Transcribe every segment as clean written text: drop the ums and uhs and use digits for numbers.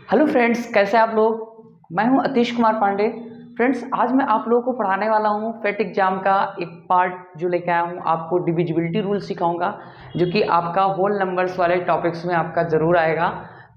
Hello friends, कैसे आप लोग। मैं हूं अतीश कुमार पांडे। फ्रेंड्स, आज मैं आप लोगों को पढ़ाने वाला हूं फेट एग्जाम का एक पार्ट जो लेके आया हूं। आपको डिविजिबिलिटी रूल सिखाऊंगा जो कि आपका होल नंबर्स वाले टॉपिक्स में आपका ज़रूर आएगा।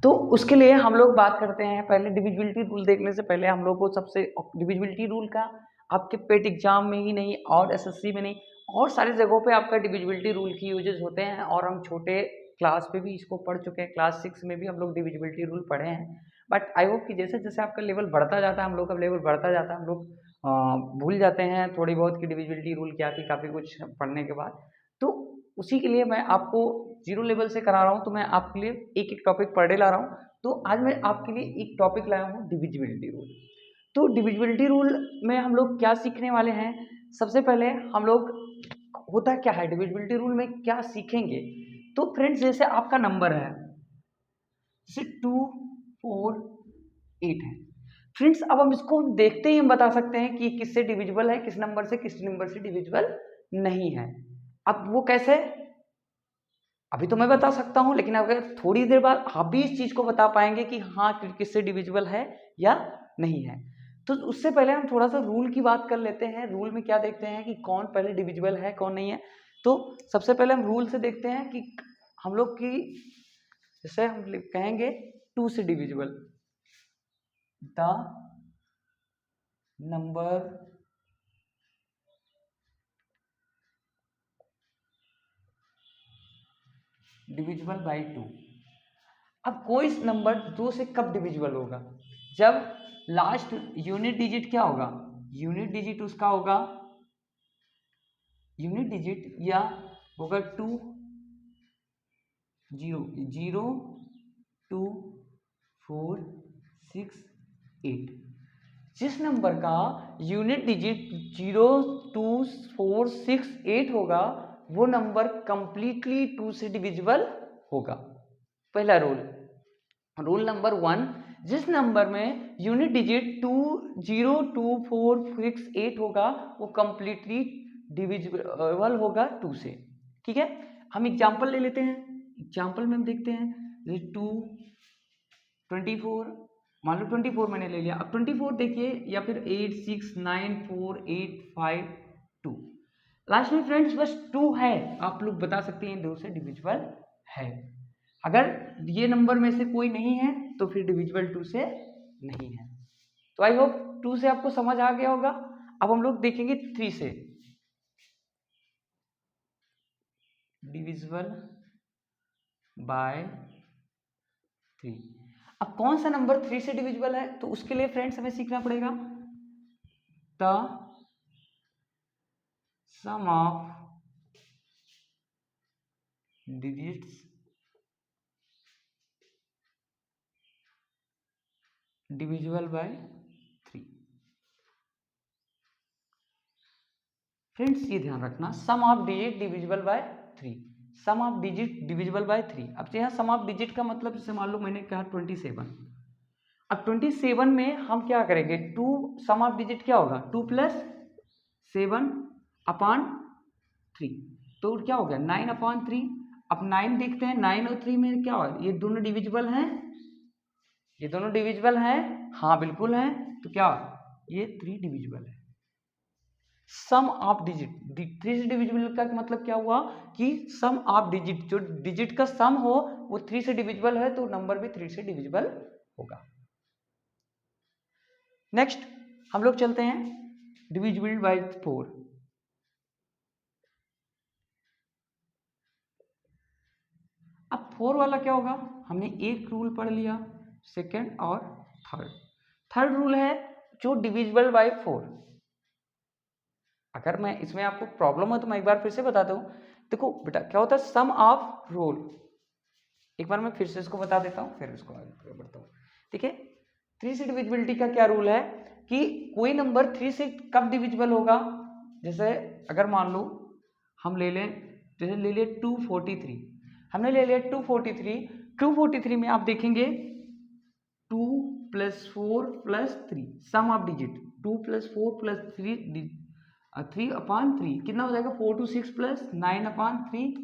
तो उसके लिए हम लोग बात करते हैं। पहले डिविजिबिलिटी रूल देखने से पहले हम लोग को सबसे डिविजिबिलिटी रूल का आपके पेट एग्जाम में ही नहीं और एसएससी में नहीं और सारी जगहों पे आपका डिविजिबिलिटी रूल की यूजेस होते हैं और हम छोटे क्लास पे भी इसको पढ़ चुके हैं। क्लास 6 में भी हम लोग डिविजिबिलिटी रूल पढ़े हैं। बट आई होप कि जैसे जैसे आपका लेवल बढ़ता जाता है, हम लोग का लेवल बढ़ता जाता है, हम लोग भूल जाते हैं थोड़ी बहुत की डिविजिबिलिटी रूल क्या थी काफ़ी कुछ पढ़ने के बाद। तो उसी के लिए मैं आपको जीरो लेवल से करा रहा हूँ। तो मैं आपके लिए एक एक टॉपिक पर डे ला रहा हूँ। तो आज मैं आपके लिए एक टॉपिक लाया हूँ, डिविजिबिलिटी रूल। तो डिविजिबिलिटी रूल में हम लोग क्या सीखने वाले हैं। सबसे पहले हम लोग होता क्या है डिविजिबिलिटी रूल में क्या सीखेंगे। तो फ्रेंड्स, जैसे आपका नंबर है, जैसे 2 4 8 है। फ्रेंड्स, अब हम इसको देखते ही हम बता सकते हैं कि किससे डिविजिबल है, किस नंबर से डिविजिबल नहीं है। अब वो कैसे, अभी तो मैं बता सकता हूं, लेकिन अगर थोड़ी देर बाद आप भी इस चीज को बता पाएंगे कि हाँ किससे डिविजिबल है या नहीं है। तो उससे पहले हम थोड़ा सा रूल की बात कर लेते हैं। रूल में क्या देखते हैं कि कौन पहले डिविजिबल है कौन नहीं है। तो सबसे पहले हम रूल से देखते हैं कि हम लोग की, जैसे हम कहेंगे 2 से divisible, the number divisible by 2। अब कोई नंबर 2 से कब डिविजिबल होगा, जब लास्ट यूनिट डिजिट क्या होगा, यूनिट डिजिट उसका होगा, यूनिट डिजिट या होगा 2 0 0 2 4 6 8। जिस नंबर का यूनिट डिजिट 0 2 4 6 8 होगा वो नंबर कंप्लीटली 2 से डिविजिबल होगा। पहला रूल। रूल नंबर 1, जिस नंबर में यूनिट डिजिट 2 0 2 4 6 8 होगा वो कंप्लीटली डिविजिबल होगा 2 से। ठीक है, हम एग्जांपल ले लेते हैं। एग्जांपल में हम देखते हैं, जैसे 2 24, मान लो 24 मैंने ले लिया। अब 24 देखिए, या फिर 8 6 9 4 8 5 2, लास्ट में फ्रेंड्स बस 2 है। आप लोग बता सकते हैं 2 से डिविजिबल है। अगर ये नंबर में से कोई नहीं है तो फिर डिविजिबल 2 से नहीं है। तो आई होप 2 से आपको समझ आ गया होगा। अब हम लोग देखेंगे 3 से डिविजिबल बाय 3। अब कौन सा नंबर 3 से डिविजिबल है, तो उसके लिए फ्रेंड्स हमें सीखना पड़ेगा the sum of digits divisible by 3। Friends ये ध्यान रखना, sum of digit divisible by 3, sum of digit divisible by 3। अब यहाँ सम ऑफ डिजिट का मतलब, जैसे मान लो मैंने कहा 27। अब 27 में हम क्या करेंगे, 2 सम ऑफ डिजिट क्या होगा, 2 + 7 अपान 3, तो क्या हो गया 9 अपान 3। अब 9 देखते हैं, 9 और 3 में क्या होगा, ये दोनों डिविजिबल हैं, ये दोनों डिविजिबल हैं, हाँ बिल्कुल हैं। तो क्या, ये 3 डिविजिबल है। सम ऑफ डिजिट 3 से डिविजिबल का मतलब क्या हुआ कि सम ऑफ डिजिट, जो डिजिट का सम हो वो 3 से डिविजिबल है, तो नंबर भी 3 से डिविजिबल होगा। नेक्स्ट हम लोग चलते हैं डिविजिबल बाय 4। अब 4 वाला क्या होगा, हमने एक रूल पढ़ लिया, सेकंड और थर्ड। थर्ड रूल है जो डिविजिबल बाय 4। अगर मैं इसमें आपको प्रॉब्लम है तो मैं एक बार फिर से बता दूं। देखो बेटा, क्या होता है सम ऑफ रूल, एक बार मैं फिर से इसको बता देता हूँ फिर इसको आगे बढ़ता हूँ। ठीक है, 3 से डिविजिबिलिटी का क्या रूल है कि कोई नंबर 3 से कब डिविजिबल होगा। जैसे अगर मान लो हम ले लें, जैसे ले लिया 243, हमने ले लिया 243। 243 में आप देखेंगे 2 + 4 + 3, सम ऑफ डिजिट 2 + 4 + 3 अपान 3 कितना हो जाएगा, 4 2 6 + 9 अपान 3,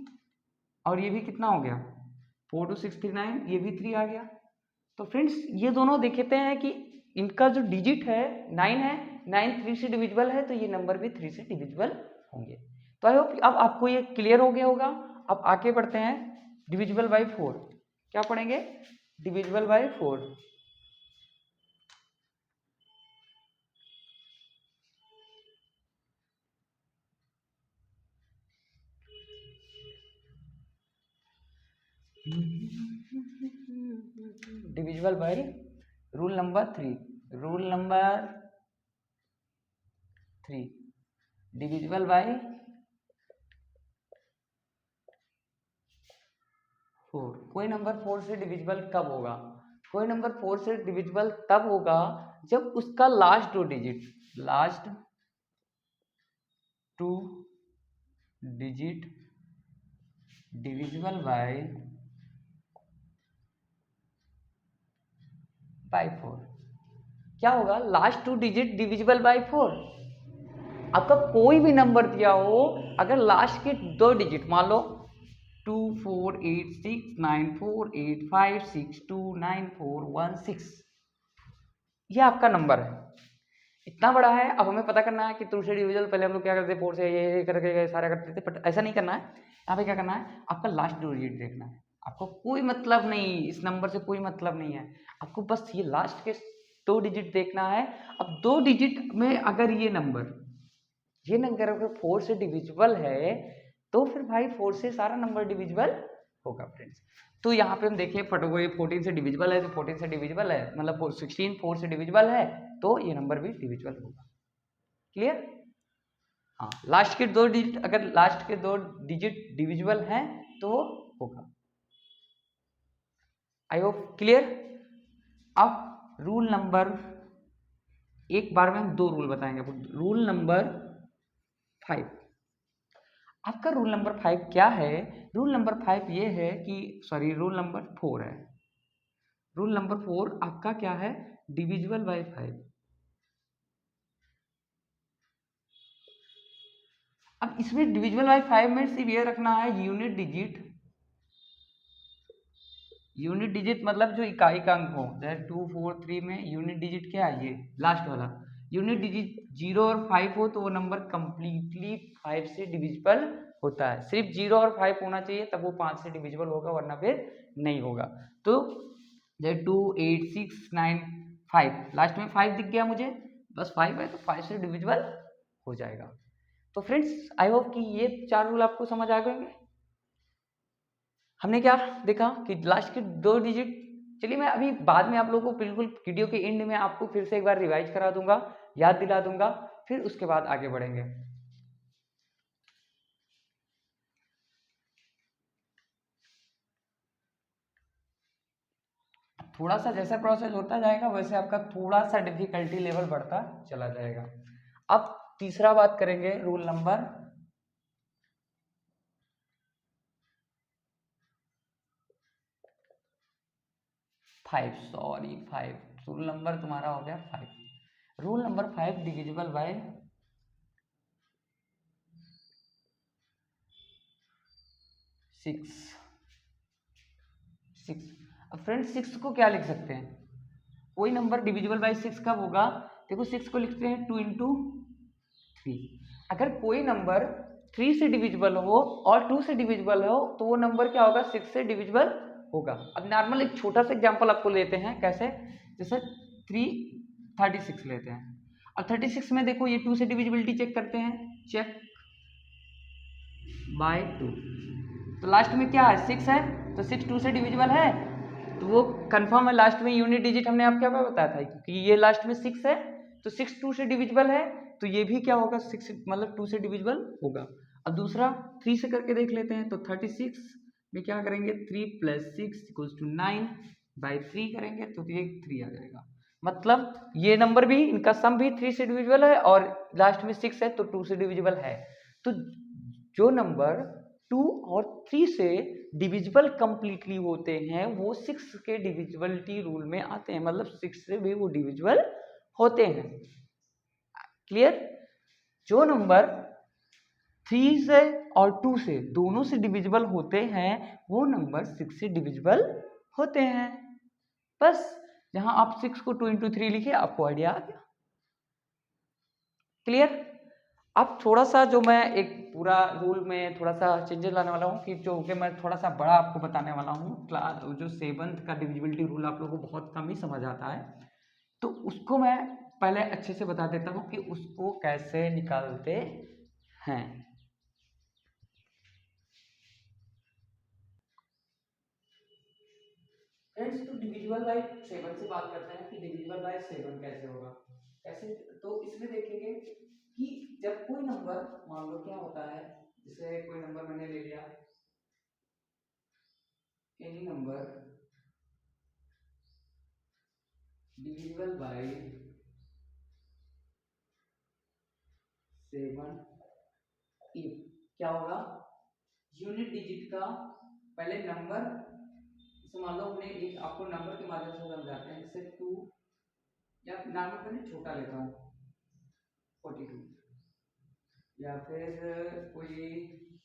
और ये भी कितना हो गया 4 2 6 3 9, ये भी 3 आ गया। तो फ्रेंड्स ये दोनों देखते हैं कि इनका जो डिजिट है 9 है, 9 3 से डिविजिबल है, तो ये नंबर भी 3 से डिविजिबल होंगे। तो आई होप अब आपको ये क्लियर हो गया होगा। अब आगे बढ़ते हैं डिविजिबल बाई 4। क्या पढ़ेंगे? Divisible by 4। Divisible by rule number 3। Rule number 3 divisible by 4। कोई नंबर 4 से डिविजिबल कब होगा? कोई नंबर 4 से डिविजिबल तब होगा जब उसका last 2 digit, last 2 digit divisible bye 4। क्या होगा? Last 2 digit divisible bye 4। आपका कोई भी नंबर दिया हो, अगर लास्ट के 2 डिजिट मान लो 2 4 8 6 9 4 8 5 6 2 9 4 1 6, ये आपका नंबर है, इतना बड़ा है। अब हमें पता करना है कि 2 से डिविजिबल, पहले हम लोग क्या करते थे 4 से ये करके सारा करते थे, बट ऐसा नहीं करना है। यहाँ पे क्या करना है, आपका लास्ट 2 डिजिट देखना है। आपको कोई मतलब नहीं, इस नंबर से कोई मतलब नहीं है, आपको बस ये लास्ट के 2 डिजिट देखना है। अब 2 डिजिट में अगर ये नंबर अगर 4 से डिविजिबल है तो फिर भाई 4 से सारा नंबर डिविजिबल होगा फ्रेंड्स। तो यहाँ पे हम देखिए फटोको, ये 14 से डिविजिबल है, तो 14 से डिविजिबल है, मतलब 16 4 से डिविजिबल है, तो ये नंबर भी डिविजिबल होगा। क्लियर? हाँ, लास्ट के 2 डिजिट, अगर लास्ट के 2 डिजिट डिविजिबल हैं तो होगा। I hope clear. अब रूल नंबर, एक बार में हम 2 रूल बताएंगे। Rule number 5। आपका रूल नंबर 5 क्या है? रूल नंबर 5 ये है कि, सॉरी रूल नंबर 4 है। रूल नंबर 4 आपका क्या है? Divisible by 5। अब इसमें डिविजिबल बाय 5 में सिर्फ ये रखना है यूनिट डिजिट। यूनिट डिजिट मतलब जो इकाई का अंक हो, जैसे 2 4 3 में यूनिट डिजिट क्या है? ये लास्ट वाला यूनिट डिजिट 0 और 5 हो तो वो नंबर कंप्लीटली 5 से डिविजिबल होता है। सिर्फ 0 और 5 होना चाहिए तब वो 5 से डिविजिबल होगा, वरना फिर नहीं होगा। तो जैसे 2 8 6 9 5, लास्ट में 5 दिख गया मुझे, बस 5 है तो 5 से डिविजिबल हो जाएगा। तो फ्रेंड्स आई होप कि ये 4 रूल आपको समझ आ गए। हमने क्या देखा कि लास्ट के 2 डिजिट, चलिए मैं अभी बाद में आप लोगों को बिल्कुल वीडियो के एंड में आपको फिर से एक बार रिवाइज करा दूंगा, याद दिला दूंगा, फिर उसके बाद आगे बढ़ेंगे। थोड़ा सा जैसा प्रोसेस होता जाएगा वैसे आपका थोड़ा सा डिफिकल्टी लेवल बढ़ता चला जाएगा। अब तीसरा बात करेंगे rule number 5, sorry 5, rule number तुम्हारा हो गया 5। Rule number 5 divisible by 6। अब फ्रेंड्स 6 को क्या लिख सकते हैं? कोई नंबर डिविजिबल बाय 6 कब होगा? देखो 6 को लिखते हैं 2 इंटू 3। अगर कोई नंबर 3 से डिविजिबल हो और 2 से डिविजिबल हो तो वो नंबर क्या होगा? 6 से डिविजिबल होगा। अब नॉर्मल एक छोटा सा एग्जांपल आपको लेते हैं, कैसे? जैसे 336 लेते हैं। अब 36 में देखो ये 2 से डिविजिबिलिटी चेक करते हैं, चेक बाय 2, तो लास्ट में क्या है? 6 है, तो 6 2 से डिविजिबल है, तो वो कंफर्म है। लास्ट में यूनिट डिजिट हमने आपको क्या बताया था कि ये लास्ट में 6 है, तो 6 2 से डिविजिबल है, तो ये भी क्या होगा? 6 मतलब 2 से डिविजिबल होगा। अब दूसरा 3 से करके देख लेते हैं, तो 36 में क्या करेंगे? 3 + 6 = 9 बाई 3 करेंगे तो ये 3 आ जाएगा। मतलब ये नंबर भी, इनका सम भी 3 से डिविजिबल है और लास्ट में 6 है तो 2 से डिविजिबल है। तो जो नंबर 2 और 3 से डिविजिबल कंप्लीटली होते हैं वो 6 के डिविजिबिलिटी रूल में आते हैं, मतलब 6 से भी वो डिविजिबल होते हैं। क्लियर? जो नंबर 3 से और 2 से दोनों से डिविजिबल होते हैं वो नंबर 6 से डिविजिबल होते हैं। बस जहां आप 6 को 2 इंटू 3 लिखिए, आपको आइडिया आ गया। क्लियर? अब थोड़ा सा जो मैं एक पूरा रूल में थोड़ा सा चेंजेस लाने वाला हूँ कि जो कि मैं थोड़ा सा बड़ा आपको बताने वाला हूँ। क्लास जो 7th का डिविजिबिलिटी रूल आप लोगों को बहुत कम ही समझ आता है, तो उसको मैं पहले अच्छे से बता देता हूँ कि उसको कैसे निकालते हैं। फ्रेंड्स, तो डिविजिबल बाय 7 से बात करते हैं कि डिविजिबल बाय 7 कैसे होगा। कैसे? तो इसमें देखेंगे कि जब कोई नंबर, मान लो क्या होता है, जैसे कोई नंबर मैंने ले लिया, any number divisible by 7 if क्या होगा, यूनिट डिजिट का पहले नंबर, जैसे मान लो हमने एक आपको नंबर के माध्यम से समझाते हैं, जैसे 2, या नॉर्मल मैंने छोटा लेता हूँ 42, या फिर कोई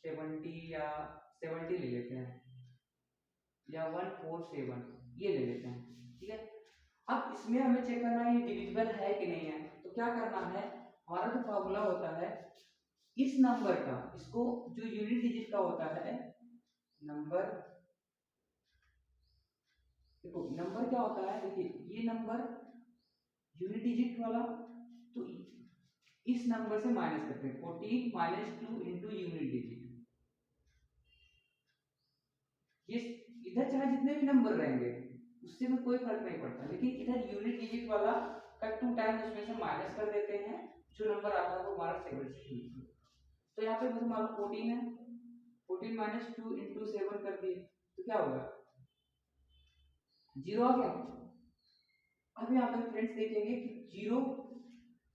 70 या 70 ले लेते हैं, या 147 ये ले लेते हैं। ठीक है, अब इसमें हमें चेक करना है ये डिविजिबल है कि नहीं है। तो क्या करना है, हमारा जो फॉर्मूला होता है इस नंबर का, इसको जो यूनिट डिजिट का होता है नंबर, देखो नंबर क्या होता है, देखिए ये नंबर यूनिट डिजिट वाला, तो इस नंबर से माइनस करते हैं 14 माइनस 2 इंटू यूनिट डिजिट। ये इधर चाहे जितने भी नंबर रहेंगे उससे में कोई फर्क नहीं पड़ता, लेकिन इधर यूनिट डिजिट वाला का 2 टाइम उसमें से माइनस कर देते हैं, जो नंबर आता है वो हमारा 7 से ठीक है। तो यहाँ पे मान लो 14 है, 14 माइनस 2 इंटू 7 कर दिए तो क्या होगा, 0 आ गया। अब यहाँ पे फ्रेंड्स देखेंगे कि 0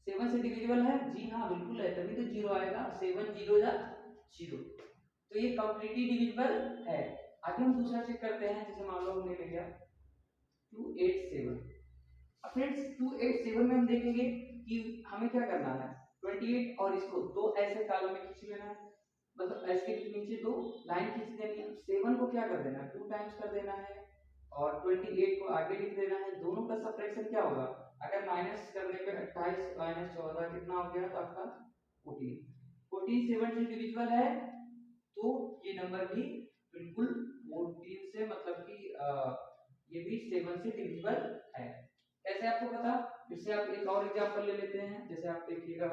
7 से डिविजिबल है, जी हाँ बिल्कुल है, तभी तो 0 आएगा, 7 0 जा 0, तो ये कंप्लीटली डिविजिबल है। आगे हम दूसरा चेक करते हैं, जैसे मान लो हमने ले लिया 287। अब फ्रेंड्स 287 में हम देखेंगे कि हमें क्या करना है, 28 और इसको दो ऐसे कॉलम में खींच लेना है, मतलब एस के नीचे दो लाइन खींच देनी है। 7 को क्या कर देना है, 2 टाइम्स कर देना है, और 28 को आगे लिख देना है। दोनों का सबट्रैक्शन क्या होगा, अगर माइनस करने पे 28 माइनस 14 कितना हो गया, तो आपका 14। 14 7 से डिविजिबल है, तो ये नंबर भी बिल्कुल 14 से, मतलब कि ये भी 7 से डिविजिबल है। कैसे आपको पता, फिर से आप एक और एग्जांपल ले लेते हैं, जैसे आप देखिएगा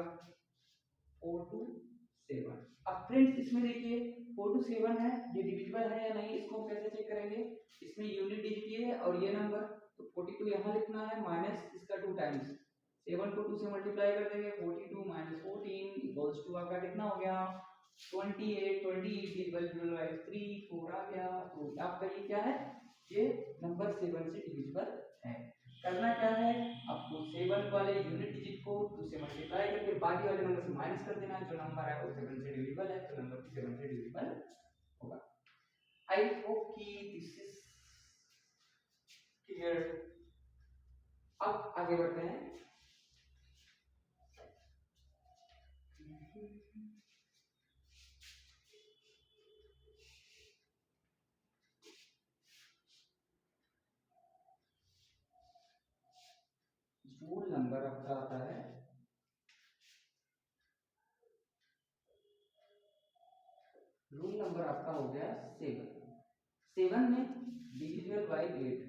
4 to 7। अब फ्रेंड्स इसमें देखिए 4 to 7 है, ये डिविजिबल है या नहीं, इसको हम कैसे चेक करेंगे, इसमें यूनिट डिजिट ये है और ये नंबर, तो 42 यहाँ लिखना है माइनस इसका 2 टाइम्स, 7 को 2 से मल्टीप्लाई कर देंगे, 42 माइनस 14 इक्वल्स टू आपका कितना हो गया 28। 28 डिविजिबल बाय 3 4 आ गया, तो आपका ये क्या है, ये नंबर 7 से डिविजिबल है। करना क्या है, आपको 7 वाले यूनिट डिजिट को 2 से मल्टीप्लाई करके बाकी वाले नंबर से माइनस कर देना है, जो नंबर है वो 7 से डिविजिबल है, तो नंबर 7 से डिविजिबल होगा। आई होप कि दिस इज क्लियर। अब आगे बढ़ते हैं। रूल नंबर आपका आता है, रूल नंबर आपका हो गया 7। 7 में डिविजिबल बाय 8,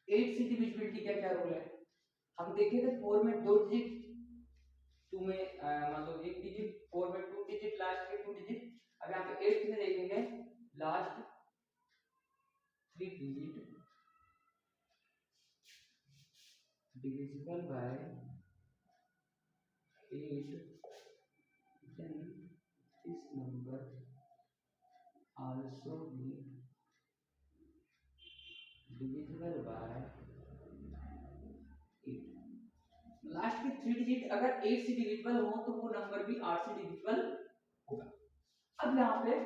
8 से डिविजिबिलिटी क्या क्या रूल है, हम देखे थे 4 में 2 डिजिट, 2 में मतलब 1 डिजिट, 4 में 2 डिजिट, लास्ट के 2 डिजिट। अब यहाँ पे 8 में देखेंगे last 3 digit divisible by 8, then this number also be divisible by 8। Last के 3 डिजिट अगर 8 से डिविजिबल हो तो वो नंबर भी 8 से डिविजिबल होगा। अब यहाँ पे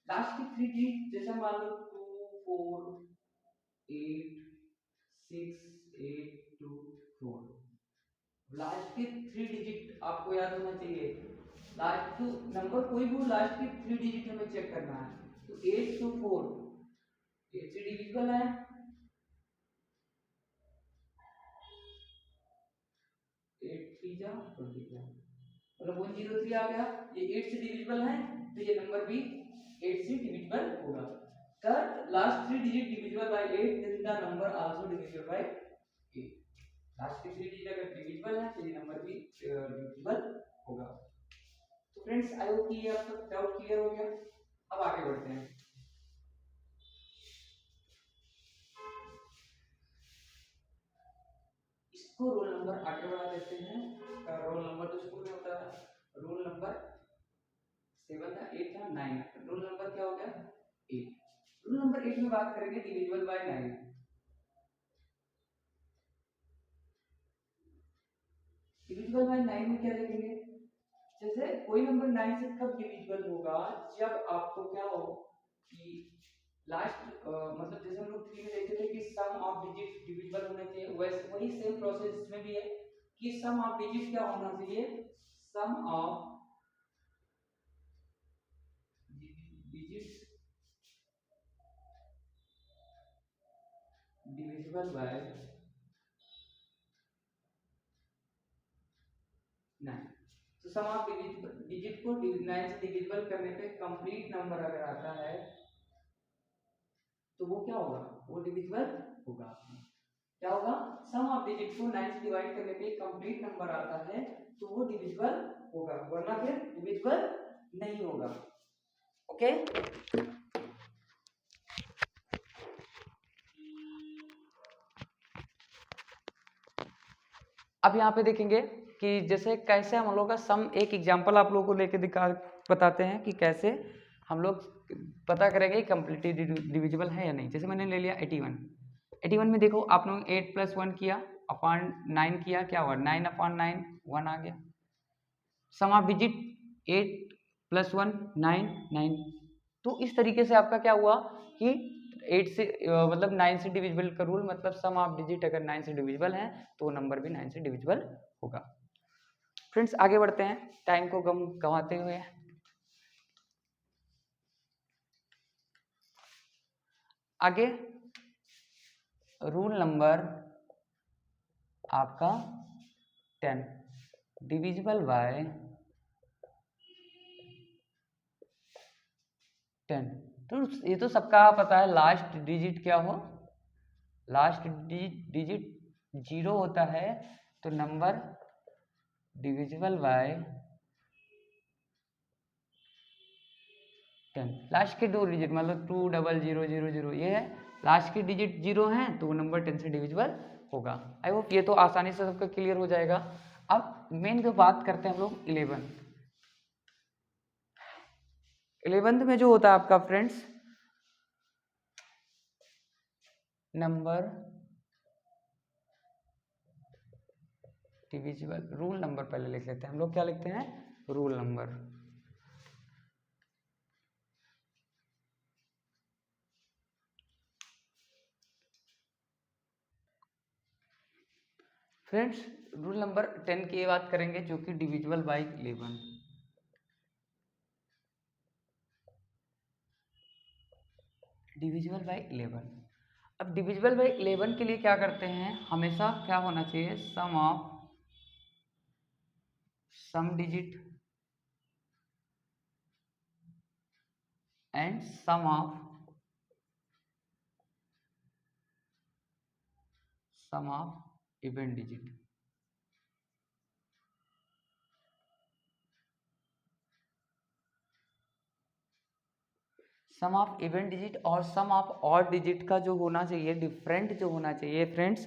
लास्ट के 3 डिजिट, जैसे मान लो 2 4 8 6 8 2 4, लास्ट के 3 डिजिट आपको याद होना चाहिए। लास्ट नंबर कोई भी लास्ट के 3 डिजिट हमें चेक करना है, तो 8 to 4 8 से डिविजिबल है, 8 3 जा 24 मतलब 103 आ गया। ये 8 से डिविजिबल है तो ये नंबर भी 8 से डिविजिबल होगा। कर last 3 digit divisible by 8 then the number also divisible by 8। Last के 3 डिजिट अगर डिविजिबल है तो ये नंबर भी डिविजिबल होगा। तो फ्रेंड्स आई होप कि ये आपका डाउट क्लियर हो गया। अब आगे बढ़ते हैं। इसको रोल नंबर आगे बढ़ा देते हैं। रोल नंबर तो स्कूल में होता है रोल नंबर 7 था 8 था 9 रोल नंबर क्या हो गया 8। रोल नंबर 8 में बात करेंगे डिविजिबल बाय 9। डिविजिबल बाय 9 में क्या लिखेंगे, जैसे कोई नंबर 9 से कब डिविजिबल होगा, जब आपको क्या हो कि लास्ट मतलब जैसे हम लोग 3 में देखते थे कि सम ऑफ डिजिट डिविजिबल होने चाहिए, वैसे वही सेम प्रोसेस इसमें भी है कि सम ऑफ डिजिट क्या होना चाहिए, सम ऑफ डिजिट्स डिविजिबल बाय 9। तो सम ऑफ डिजिट को 9 से डिविजिबल करने पे कंप्लीट नंबर अगर आता है तो वो क्या होगा, वो डिविजिबल होगा। क्या होगा, सम ऑफ डिजिट को 9 से डिवाइड करने पे कंप्लीट नंबर आता है तो वो डिविजिबल होगा, वरना फिर डिविजिबल नहीं होगा। ओके अब यहाँ पे देखेंगे कि जैसे कैसे हम लोग का सम, एक एग्जांपल आप लोगों को लेके दिखा बताते हैं कि कैसे हम लोग पता करेंगे कंप्लीटली डिविजिबल है या नहीं। जैसे मैंने ले लिया 81 में देखो आप लोग 8 + 1 किया अपॉन 9 किया, क्या हुआ 9 अपॉन 9 1 आ गया। सम ऑफ डिजिट 8 + 1 9 9। तो इस तरीके से आपका क्या हुआ कि 8 से मतलब 9 से डिविजिबल का रूल, मतलब सम ऑफ डिजिट अगर 9 से डिविजिबल है तो वो नंबर भी 9 से डिविजिबल होगा। फ्रेंड्स आगे बढ़ते हैं टाइम को गंवाते हुए। आगे रूल नंबर आपका 10 डिविजिबल बाय 10। तो ये तो सबका पता है, लास्ट डिजिट क्या हो, लास्ट डिजिट 0 होता है तो नंबर डिविजिबल बाय 10। लास्ट के 2 डिजिट मतलब 20000 ये है, लास्ट के डिजिट 0 हैं तो वो नंबर 10 से डिविजिबल होगा। आई होप ये तो आसानी से सबका क्लियर हो जाएगा। अब मेन जो बात करते हैं हम लोग 11th में जो होता है आपका friends number divisible, rule number पहले लिख लेते हैं हम लोग, क्या लिखते हैं rule number. Friends rule number 10 की ये बात करेंगे जो कि डिविजिबल बाय 11। Divisible by 11। अब डिविजिबल बाय 11 के लिए क्या करते हैं, हमेशा क्या होना चाहिए, sum digit and sum of even digit. Sum of even digit और सम ऑफ ऑड डिजिट का जो होना चाहिए, डिफरेंट जो होना चाहिए फ्रेंड्स,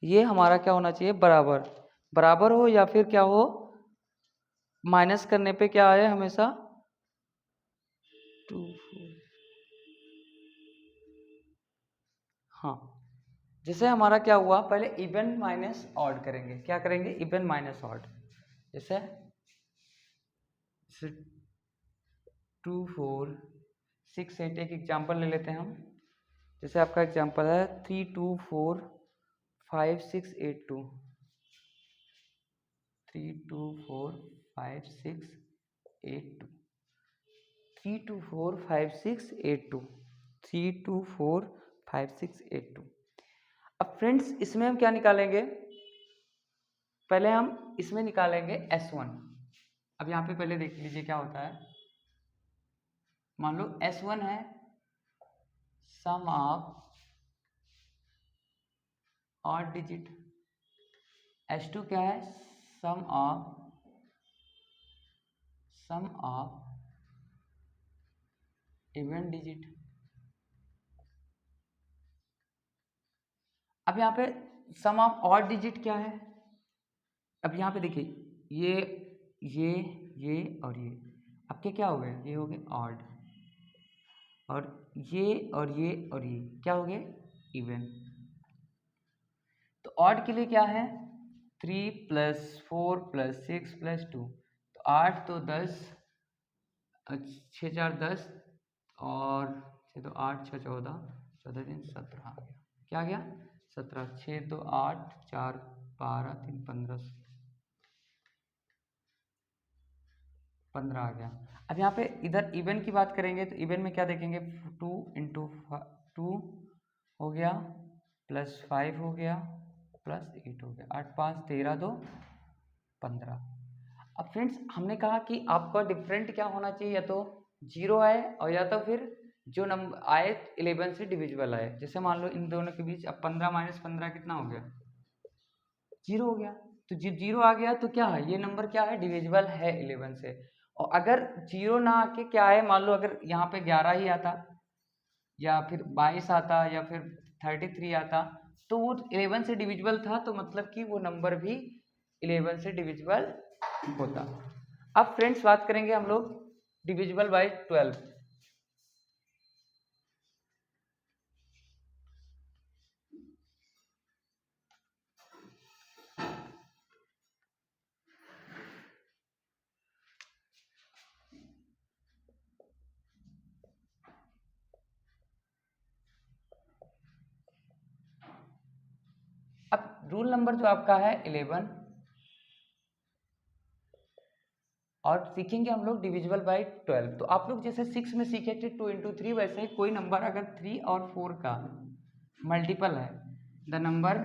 ये हमारा क्या होना चाहिए, बराबर बराबर हो, या फिर क्या हो माइनस करने पे क्या आए हमेशा 2 4। हाँ जैसे हमारा क्या हुआ, पहले इवन माइनस ऑड करेंगे, क्या करेंगे इवन माइनस ऑड। जैसे 2 4 6 8 एक एग्जांपल ले लेते हैं हम। जैसे आपका एग्जांपल है 3 2 4 5 6 8 2, 3 2 4 5 6 8 2। 3245682 3245682। अब फ्रेंड्स इसमें हम क्या निकालेंगे, पहले हम इसमें निकालेंगे S1। अब यहाँ पे पहले देख लीजिए क्या होता है। मान लो S1 है सम ऑफ ऑड डिजिट, S2 क्या है सम ऑफ इवन डिजिट। अब यहाँ पे सम ऑफ ऑड डिजिट क्या है, अब यहाँ पे देखिए ये और ये आपके क्या हो गए, ये हो गए ऑड, और ये क्या हो गए इवन। तो ऑड के लिए क्या है 3 + 4 + 6 + 2, तो 8 तो 10, 6 4 10 और 6 तो 8 6 14 14 3 17 आ गया, क्या आ गया 17, 6 तो 8 4 12 3 15 आ गया। अब यहाँ पे इधर इवन की बात करेंगे तो इवन में क्या देखेंगे 2 × 2 हो गया +5 हो गया +8 हो गया, 8 5 13 2 15। अब फ्रेंड्स हमने कहा कि आपका डिफरेंट क्या होना चाहिए, या तो 0 आए और या तो फिर जो नंबर आए 11 से डिविजिबल आए। जैसे मान लो इन दोनों के बीच अब 15 - 15 कितना हो गया 0 हो गया। तो जब 0 आ गया तो क्या है ये नंबर क्या है डिविजिबल है 11 से। और अगर 0 ना आके क्या है, मान लो अगर यहाँ पे 11 ही आता या फिर 22 आता या फिर 33 आता तो वो 11 से डिविजिबल था, तो मतलब कि वो नंबर भी 11 से डिविजिबल होता। अब फ्रेंड्स बात करेंगे हम लोग डिविजिबल बाय 12। अब रूल नंबर जो आपका है 11 और सीखेंगे हम लोग डिविजिबल बाय 12। तो आप लोग जैसे 6 में सीखे थे 2 × 3, वैसे ही कोई नंबर अगर 3 और 4 का मल्टीपल है, the number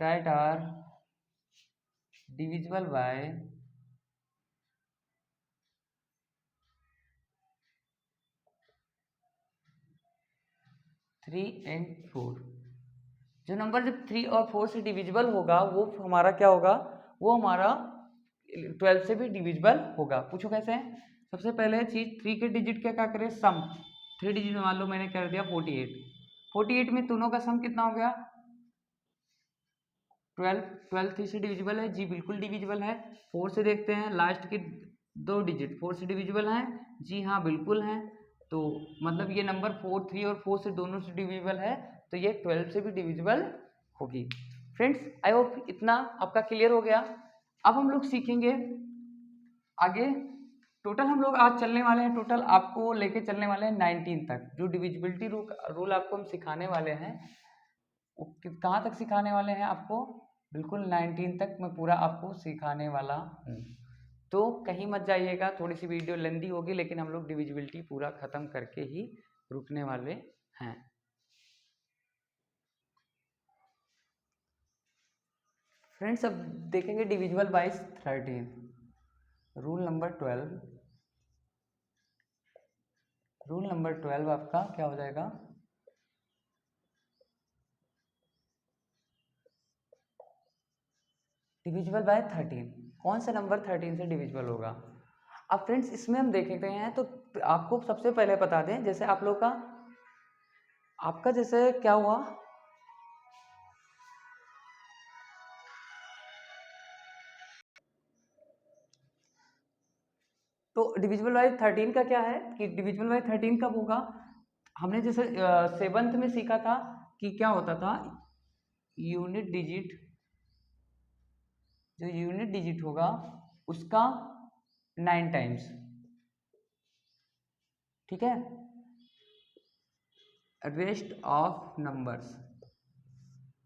that are divisible by 3 and 4, जो नंबर जब 3 और 4 से डिविजिबल होगा वो हमारा क्या होगा, वो हमारा 12 से भी डिविजिबल होगा। पूछो कैसे है। सबसे पहले चीज 3 के डिजिट क्या क्या करें सम, 3 डिजिट में मान लो मैंने कर दिया 48, 48 में दोनों का सम कितना हो गया 12, 12 3 से डिविजिबल है जी बिल्कुल डिविजिबल है। 4 से देखते हैं लास्ट के 2 डिजिट 4 से डिविजिबल हैं जी हाँ बिल्कुल हैं। तो मतलब ये नंबर 4 3 और 4 से दोनों से डिविजिबल है, तो ये 12 से भी डिविजिबल होगी। फ्रेंड्स आई होप इतना आपका क्लियर हो गया। अब हम लोग सीखेंगे आगे। टोटल हम लोग आज चलने वाले हैं, टोटल आपको लेके चलने वाले हैं 19 तक। जो डिविजिबिलिटी रूल आपको हम सिखाने वाले हैं कहाँ तक सिखाने वाले हैं आपको, बिल्कुल 19 तक मैं पूरा आपको सिखाने वाला हूँ। तो कहीं मत जाइएगा, थोड़ी सी वीडियो लेंदी होगी लेकिन हम लोग डिविजिबिलिटी पूरा ख़त्म करके ही रुकने वाले हैं। फ्रेंड्स अब देखेंगे divisible by 13, rule number 12। Rule number 12 आपका क्या हो जाएगा, डिविजिबल बाय 13। कौन सा नंबर 13 से डिविजिबल होगा। अब फ्रेंड्स इसमें हम देखते हैं तो आपको सबसे पहले बता दें, जैसे आप लोग का आपका जैसे क्या हुआ, तो डिविजिबल बाय 13 का क्या है कि डिविजिबल बाय 13 कब होगा। हमने जैसे 7th में सीखा था कि क्या होता था यूनिट डिजिट, जो यूनिट डिजिट होगा उसका 9 टाइम्स, ठीक है। रेस्ट ऑफ नंबर्स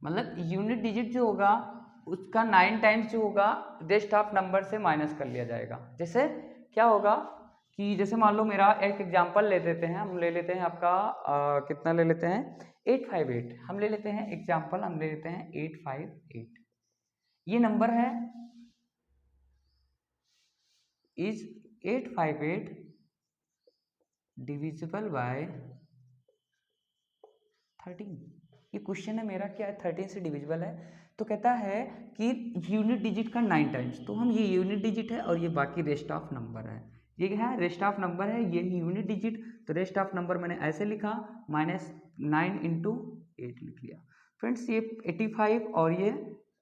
मतलब यूनिट डिजिट जो होगा उसका 9 टाइम्स जो होगा रेस्ट ऑफ नंबर से माइनस कर लिया जाएगा। जैसे क्या होगा कि जैसे मान लो मेरा एक एग्जांपल ले लेते हैं, हम ले लेते हैं आपका कितना ले लेते हैं 858, हम ले लेते हैं एग्जांपल, हम ले लेते हैं 858। ये नंबर है इज 858 डिविजिबल बाय 13। ये क्वेश्चन है मेरा, क्या है 13 से डिविजिबल है। तो कहता है कि यूनिट डिजिट का 9 टाइम्स, तो हम ये यूनिट डिजिट है और ये बाकी रेस्ट ऑफ नंबर है, ये क्या है रेस्ट ऑफ नंबर है, ये यूनिट डिजिट, तो रेस्ट ऑफ नंबर मैंने ऐसे लिखा -9 × 8 लिख लिया। फ्रेंड्स ये 85 और ये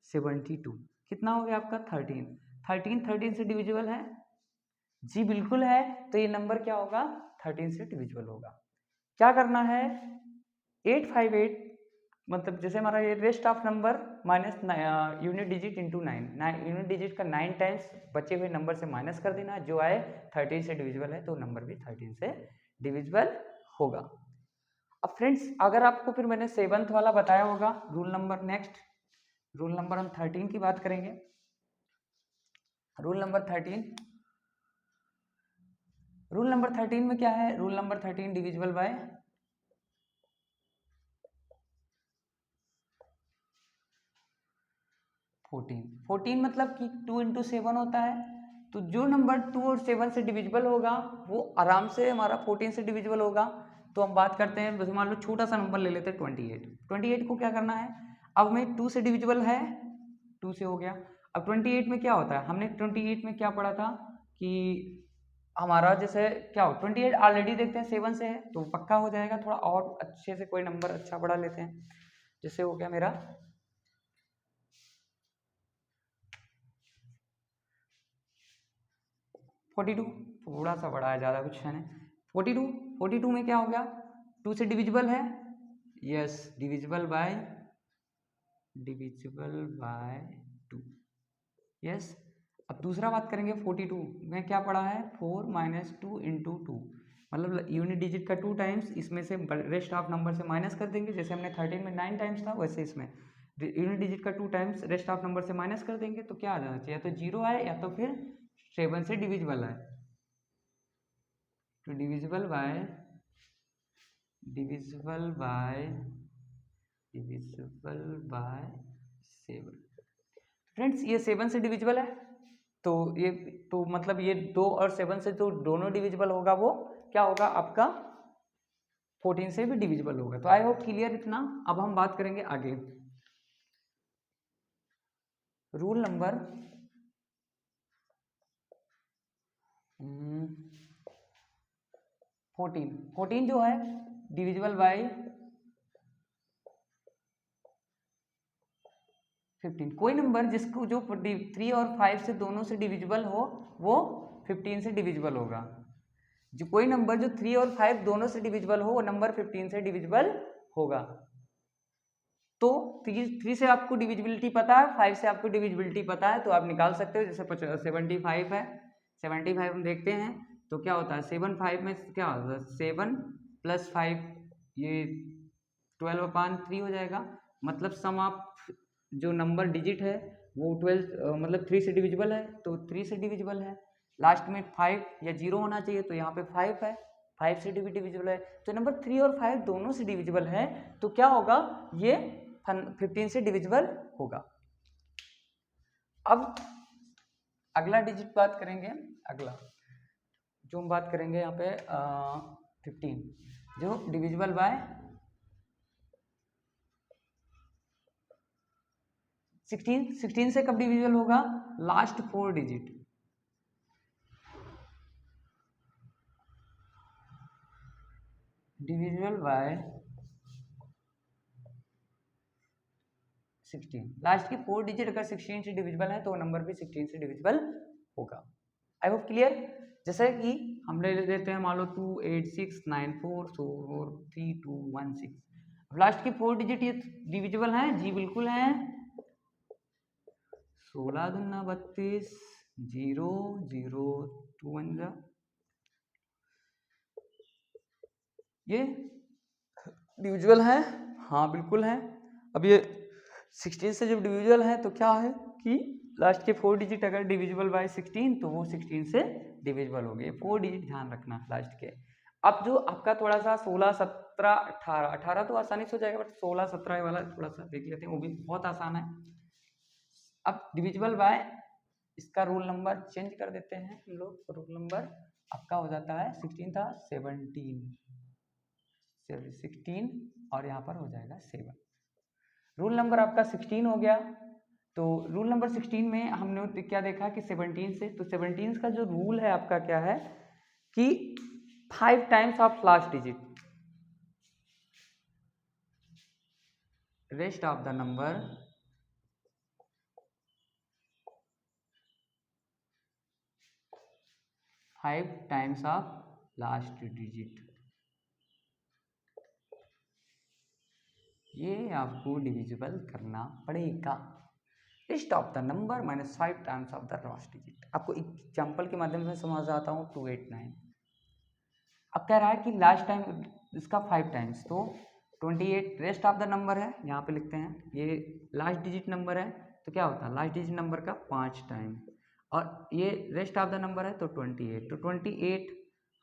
72 कितना हो गया आपका 13। 13 से डिविजिबल है जी, बिल्कुल है। तो ये नंबर क्या होगा 13 से डिविजिबल होगा। क्या करना है 858 मतलब जैसे हमारा ये rest of number minus unit digit into 9 unit digit का 9 टाइम्स बचे हुए नंबर से माइनस कर देना, जो आए 13 से डिविजिबल है तो नंबर भी 13 से डिविजिबल होगा। अब फ्रेंड्स अगर आपको फिर मैंने 7th वाला बताया होगा rule number, next rule number हम 13 की बात करेंगे। रूल नंबर 13 में क्या है, रूल नंबर 13 डिविजिबल बाय 14 मतलब कि 2 × 7 होता है, तो जो नंबर 2 और 7 से डिविजिबल होगा वो आराम से हमारा 14 से डिविजिबल होगा। तो हम बात करते हैं, जैसे मान लो छोटा सा नंबर ले लेते हैं 28 को क्या करना है, अब में 2 से डिविजिबल है 2 से हो गया। अब 28 में क्या होता है, हमने 28 में क्या पढ़ा था कि हमारा जैसे क्या हो 28 ऑलरेडी देखते हैं 7 से है तो पक्का हो जाएगा, थोड़ा और अच्छे से कोई नंबर अच्छा पढ़ा लेते हैं। जैसे हो गया मेरा 42, थोड़ा सा बड़ा है, ज़्यादा कुछ है नहीं। 42 में क्या हो गया 2 से डिविजिबल है, यस डिविजिबल बाय 2, यस। अब दूसरा बात करेंगे 42 में क्या पड़ा है 4 - 2 × 2 मतलब यूनिट डिजिट का 2 टाइम्स, इसमें से रेस्ट ऑफ नंबर से माइनस कर देंगे। जैसे हमने 13 में 9 टाइम्स था वैसे इसमें यूनिट डिजिट का 2 टाइम्स रेस्ट ऑफ नंबर से माइनस कर देंगे, तो क्या आ जाना चाहिए, या तो 0 आए या तो फिर 7 से डिविजिबल आए। तो डिविजिबल बाय 7। फ्रेंड्स ये 7 से डिविजिबल है, तो ये तो मतलब ये 2 और 7 से तो दोनों डिविजिबल होगा, वो क्या होगा आपका 14 से भी डिविजिबल होगा। तो आई होप क्लियर इतना। अब हम बात करेंगे आगे रूल नंबर 14 जो है डिविजिबल बाय 15। कोई नंबर जिसको जो 3 और 5 से दोनों से डिविजिबल हो वो 15 से डिविजिबल होगा। जो कोई नंबर जो 3 और 5 दोनों से डिविजिबल हो वो नंबर 15 से डिविजिबल होगा। तो 3 से आपको डिविजिबिलिटी पता है, 5 से आपको डिविजिबिलिटी पता है, तो आप निकाल सकते हो। जैसे 75 है, 75 हम देखते हैं तो क्या होता है 7 5 में क्या होता है 7 + 5 ये 12/3 हो जाएगा। मतलब सम ऑफ जो नंबर डिजिट है वो 12 मतलब 3 से डिविजिबल है, तो 3 से डिविजिबल है। लास्ट में 5 या 0 होना चाहिए, तो यहाँ पे 5 है, 5 से डिविजिबल है। तो नंबर 3 और 5 दोनों से डिविजिबल है, तो क्या होगा ये 15 से डिविजिबल होगा। अब अगला डिजिट बात करेंगे, अगला जो हम बात करेंगे यहाँ पे 15 जो डिविजिबल बाय 16 से कब डिविजिबल होगा, last 4 digit. Divisible bye 16, last की 4 डिजिट अगर 16 से डिविजिबल है तो नंबर भी 16 से डिविजिबल होगा। I hope clear. जैसे कि हम ले लेते हैं मान लो 2 8 6 9 4 4 3 2 1 6, लास्ट की 4 डिजिट ये डिविजिबल हैं जी, बिल्कुल हैं। 16 दूना 32 0 0 2 1 जा, ये डिविजिबल है, हाँ बिल्कुल है। अब ये 16 से जब डिविजिबल है तो क्या है कि लास्ट के 4 डिजिट अगर डिविजिबल बाय 16 तो वो 16 से डिविजिबल हो गए। 4 डिजिट ध्यान रखना लास्ट के। अब जो आपका थोड़ा सा 16, 17, 18, 18 तो आसानी से हो जाएगा, बट 16, 17 वाला थोड़ा सा देख लेते हैं, वो भी बहुत आसान है। अब डिविजिबल बाय इसका रूल नंबर चेंज कर देते हैं हम लोग। रूल नंबर आपका हो जाता है 16 था 16 और यहाँ पर हो जाएगा 7। रूल नंबर आपका 16 हो गया। तो रूल नंबर 16 में हमने क्या देखा कि 17 से, तो 17 का जो रूल है आपका क्या है कि 5 times of last digit, rest of the number five times of last digit, ये आपको डिविजिबल करना पड़ेगा। Rest of the number minus 5 times of the last digit. आपको एग्जाम्पल के माध्यम से समझ आता हूँ। 289 अब कह रहा है कि लास्ट टाइम इसका 5 टाइम्स, तो 28 रेस्ट ऑफ द नंबर है, यहाँ पे लिखते हैं, ये लास्ट डिजिट नंबर है तो क्या होता है लास्ट डिजिट नंबर का 5 टाइम, और ये रेस्ट ऑफ द नंबर है तो 28, तो 28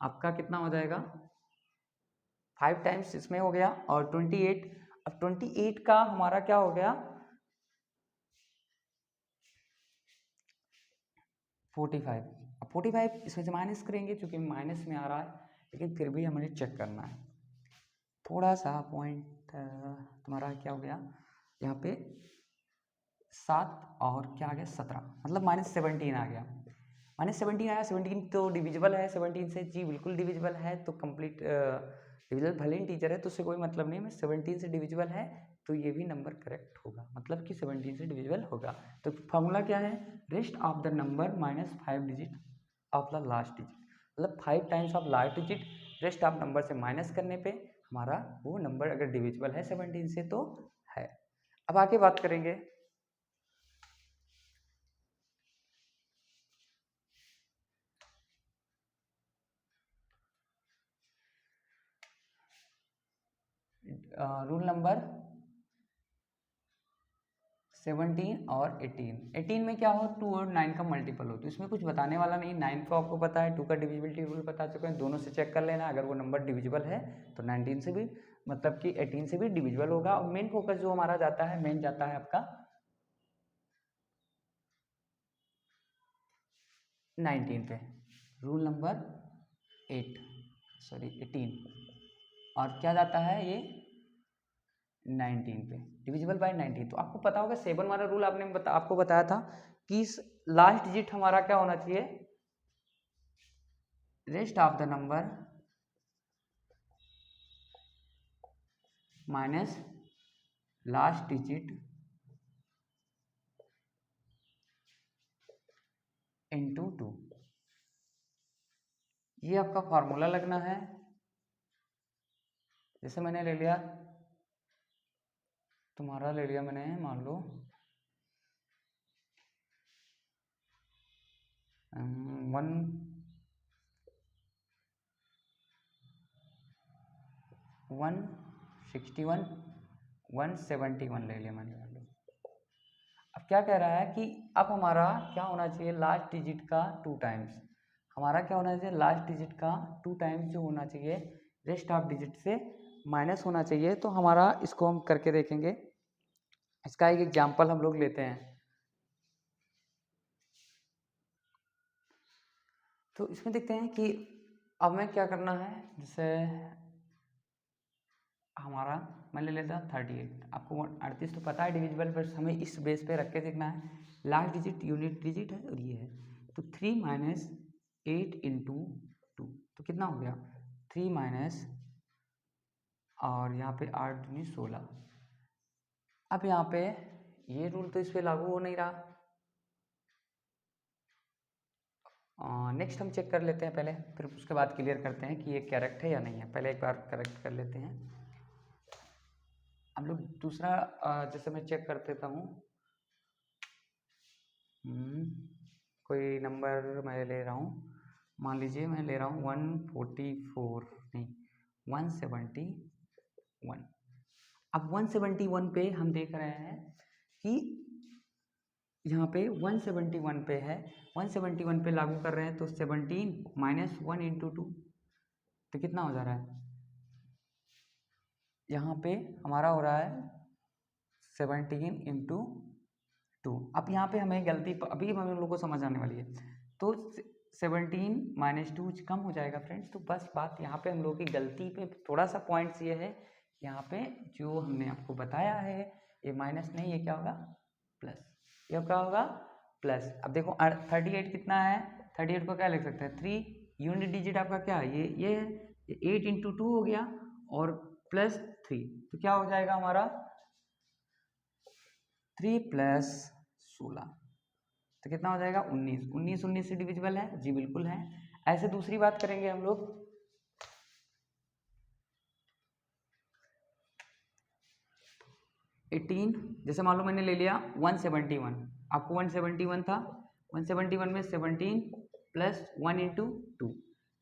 आपका कितना हो जाएगा 5 टाइम्स इसमें हो गया, और 28, अब 28 का हमारा क्या हो गया 45। अब 45 इसमें से माइनस करेंगे क्योंकि माइनस में आ रहा है, लेकिन फिर भी हमें चेक करना है। थोड़ा सा पॉइंट तुम्हारा क्या हो गया यहाँ पे 7 और क्या आ गया 17, मतलब -17 आ गया। -17 आया, 17 तो डिविजिबल है 17 से, जी बिल्कुल डिविजिबल है, तो कंप्लीट डिविजिबल भले ही टीचर है तो उससे कोई मतलब नहीं, मैं 17 से डिविजिबल है तो ये भी नंबर करेक्ट होगा, मतलब कि 17 से डिविजिबल होगा। तो फॉर्मूला क्या है, rest of the number minus 5 digit of the last digit, मतलब 5 times of last digit rest of number से माइनस करने पे हमारा वो नंबर अगर डिविजिबल है 17 से तो है। अब आगे बात करेंगे रूल नंबर 17 और 18। 18 में क्या हो 2 और 9 का मल्टीपल हो, तो इसमें कुछ बताने वाला नहीं, 9 को आपको पता है, 2 का डिविजिबिलिटी रूल बता चुके हैं, दोनों से चेक कर लेना, अगर वो नंबर डिविजिबल है तो 19 से भी, मतलब कि 18 से भी डिविजिबल होगा। और मेन फोकस जो हमारा जाता है, मेन जाता है आपका 19 पे, रूल नंबर 18, और क्या जाता है ये 19 पे, डिविजिबल बाय 19। तो आपको पता होगा 7 वाला रूल आपको बताया था कि लास्ट डिजिट हमारा क्या होना चाहिए, rest of the number minus last digit into 2, ये आपका फॉर्मूला लगना है। जैसे मैंने ले लिया, तुम्हारा ले लिया मैंने, मान लो 161 171 ले लिया मैंने, मान लो। अब क्या कह रहा है कि अब हमारा क्या होना चाहिए लास्ट डिजिट का 2 टाइम्स, हमारा क्या होना चाहिए लास्ट डिजिट का 2 टाइम्स जो होना चाहिए रेस्ट ऑफ डिजिट से माइनस होना चाहिए। तो हमारा इसको हम करके देखेंगे, इसका एक एग्जांपल हम लोग लेते हैं। तो इसमें देखते हैं कि अब हमें क्या करना है, जैसे हमारा मैं ले लेता 38, आपको 38 तो पता है डिविजिबल, बस हमें इस बेस पे रख के देखना है, लास्ट डिजिट यूनिट डिजिट है और ये है, तो 3 माइनस 8 इंटू 2, तो कितना हो गया 3 माइनस, और यहाँ पे 8 दूनी 16। अब यहाँ पे ये रूल तो इस पर लागू हो नहीं रहा, नेक्स्ट हम चेक कर लेते हैं पहले, फिर उसके बाद क्लियर करते हैं कि ये करेक्ट है या नहीं है। पहले एक बार करेक्ट कर लेते हैं हम लोग। दूसरा जैसे मैं चेक कर देता हूँ, कोई नंबर मैं ले रहा हूँ, मान लीजिए मैं ले रहा हूँ 144 नहीं 171। अब 171 पे हम देख रहे हैं कि यहाँ पे 171 पे है, 171 पे लागू कर रहे हैं, तो 17 माइनस 1 इंटू 2 तो कितना हो जा रहा है, यहाँ पे हमारा हो रहा है 17 इंटू 2। अब यहाँ पे हमें गलती अभी हम लोग को समझ आने वाली है, तो 17 माइनस 2 कम हो जाएगा फ्रेंड्स। तो बस बात यहाँ पे हम लोग की गलती पे थोड़ा सा पॉइंट्स ये है, यहाँ पे जो हमने आपको बताया है ये माइनस नहीं, ये क्या होगा प्लस, ये क्या होगा प्लस। अब देखो 38 कितना है, 38 को क्या लिख सकते हैं 3, यूनिट डिजिट आपका क्या है ये है, 8 इंटू 2 हो गया और प्लस 3, तो क्या हो जाएगा हमारा 3 प्लस 16, तो कितना हो जाएगा 19। 19 से डिविजिबल है जी, बिल्कुल है। ऐसे दूसरी बात करेंगे हम लोग, 18, जैसे मान लो मैंने ले लिया 171, आपको 171 था, 171 में 17 प्लस 1 इंटू 2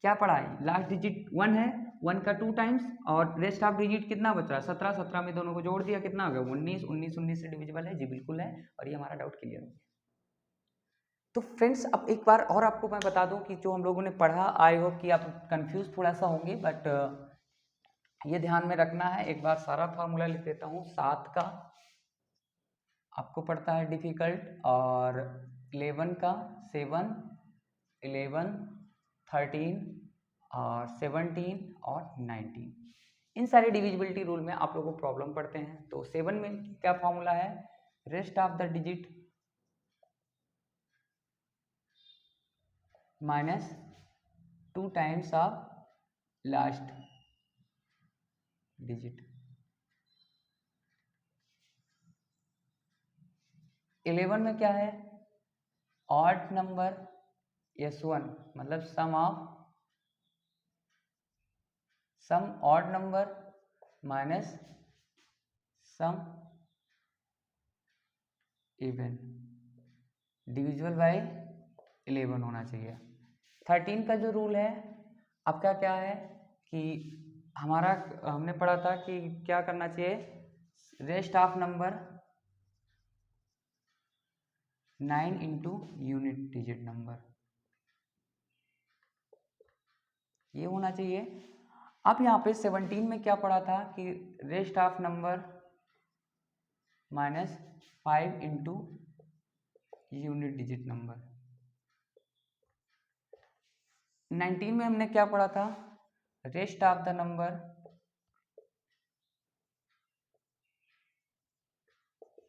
क्या पड़ा है, लास्ट डिजिट 1 है, 1 का 2 टाइम्स और रेस्ट ऑफ डिजिट कितना बचा 17, 17 में दोनों को जोड़ दिया कितना हो गया 19, 19 से डिविजिबल है जी, बिल्कुल है। और ये हमारा डाउट क्लियर हो गया। तो फ्रेंड्स अब एक बार और आपको मैं बता दूं कि जो हम लोगों ने पढ़ा, आई होप कि आप कंफ्यूज थोड़ा सा होंगे, बट ये ध्यान में रखना है। एक बार सारा फार्मूला लिख देता हूँ। 7 का आपको पड़ता है डिफिकल्ट, और 11 का 7, 11, 13 और 17 और 19, इन सारे डिविजिबिलिटी रूल में आप लोगों को प्रॉब्लम पड़ते हैं। तो 7 में क्या फॉर्मूला है, rest of the digit minus 2 times of last digit. 11 में क्या है, ऑड नंबर S1 मतलब sum odd number minus sum even, divisible by 11 होना चाहिए। 13 का जो रूल है आपका क्या है कि हमारा हमने पढ़ा था कि क्या करना चाहिए, rest of number 9 into unit digit number, ये होना चाहिए। अब यहाँ पे 17 में क्या पढ़ा था कि rest of number minus 5 into unit digit number. 19 में हमने क्या पढ़ा था, rest of the number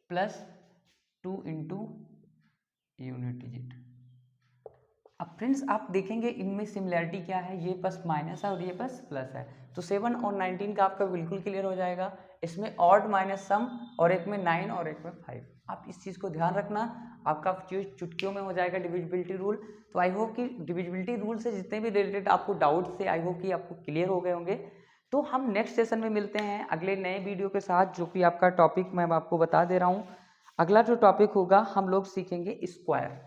plus 2 into unit digit. अब फ्रेंड्स आप देखेंगे इनमें सिमिलैरिटी क्या है, ये बस माइनस है और ये बस प्लस है, तो 7 और 19 का आपका बिल्कुल क्लियर हो जाएगा। इसमें ऑड माइनस सम और एक में 9 और एक में 5, आप इस चीज़ को ध्यान रखना, आपका चुटकियों में हो जाएगा डिविजिबिलिटी रूल। तो आई होप कि डिविजिबिलिटी रूल से जितने भी रिलेटेड आपको डाउट्स थे, आई होप कि आपको क्लियर हो गए होंगे। तो हम नेक्स्ट सेशन में मिलते हैं अगले नए वीडियो के साथ, जो कि आपका टॉपिक मैं आपको बता दे रहा हूँ। अगला जो टॉपिक होगा हम लोग सीखेंगे स्क्वायर,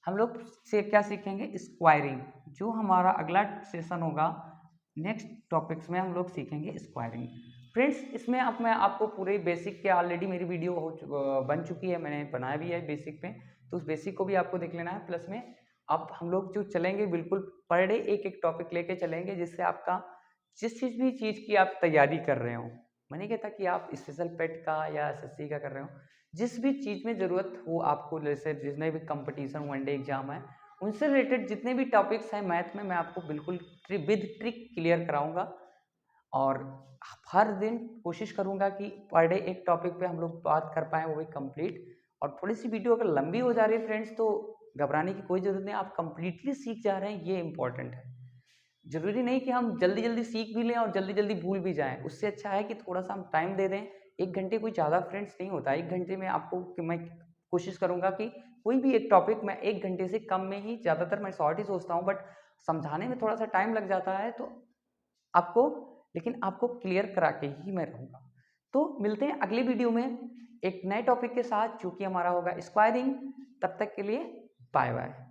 हम लोग से क्या सीखेंगे स्क्वायरिंग, जो हमारा अगला सेशन होगा नेक्स्ट टॉपिक्स में हम लोग सीखेंगे स्क्वायरिंग। फ्रेंड्स इसमें अब मैं आपको पूरे बेसिक के ऑलरेडी मेरी वीडियो बन चुकी है, मैंने बनाया भी है बेसिक पे, तो उस बेसिक को भी आपको देख लेना है। प्लस में अब हम लोग जो चलेंगे बिल्कुल पर डे एक एक टॉपिक लेके चलेंगे, जिससे आपका जिस भी चीज़ की आप तैयारी कर रहे हो, मैं नहीं कहता कि आप स्पेशल पेट का या SSC का कर रहे हो, जिस भी चीज़ में ज़रूरत हो आपको, जैसे जितने भी कंपटीशन वनडे एग्जाम है उनसे रिलेटेड जितने भी टॉपिक्स हैं मैथ में, मैं आपको बिल्कुल विद ट्रिक क्लियर कराऊंगा। और हर दिन कोशिश करूंगा कि पर डे एक टॉपिक पे हम लोग बात कर पाएँ, वो भी कंप्लीट। और थोड़ी सी वीडियो अगर लंबी हो जा रही है फ्रेंड्स, तो घबराने की कोई ज़रूरत नहीं, आप कंप्लीटली सीख जा रहे हैं, ये इंपॉर्टेंट है। जरूरी नहीं कि हम जल्दी जल्दी सीख भी लें और जल्दी जल्दी भूल भी जाएं, उससे अच्छा है कि थोड़ा सा हम टाइम दे दें। 1 घंटे कोई ज़्यादा फ्रेंड्स नहीं होता, 1 घंटे में आपको कि मैं कोशिश करूंगा कि कोई भी एक टॉपिक मैं 1 घंटे से कम में ही, ज़्यादातर मैं शॉर्ट ही सोचता हूँ, बट समझाने में थोड़ा सा टाइम लग जाता है, तो आपको लेकिन आपको क्लियर करा के ही मैं रहूँगा। तो मिलते हैं अगली वीडियो में एक नए टॉपिक के साथ, जो कि हमारा होगा स्क्वायरिंग। तब तक के लिए बाय बाय।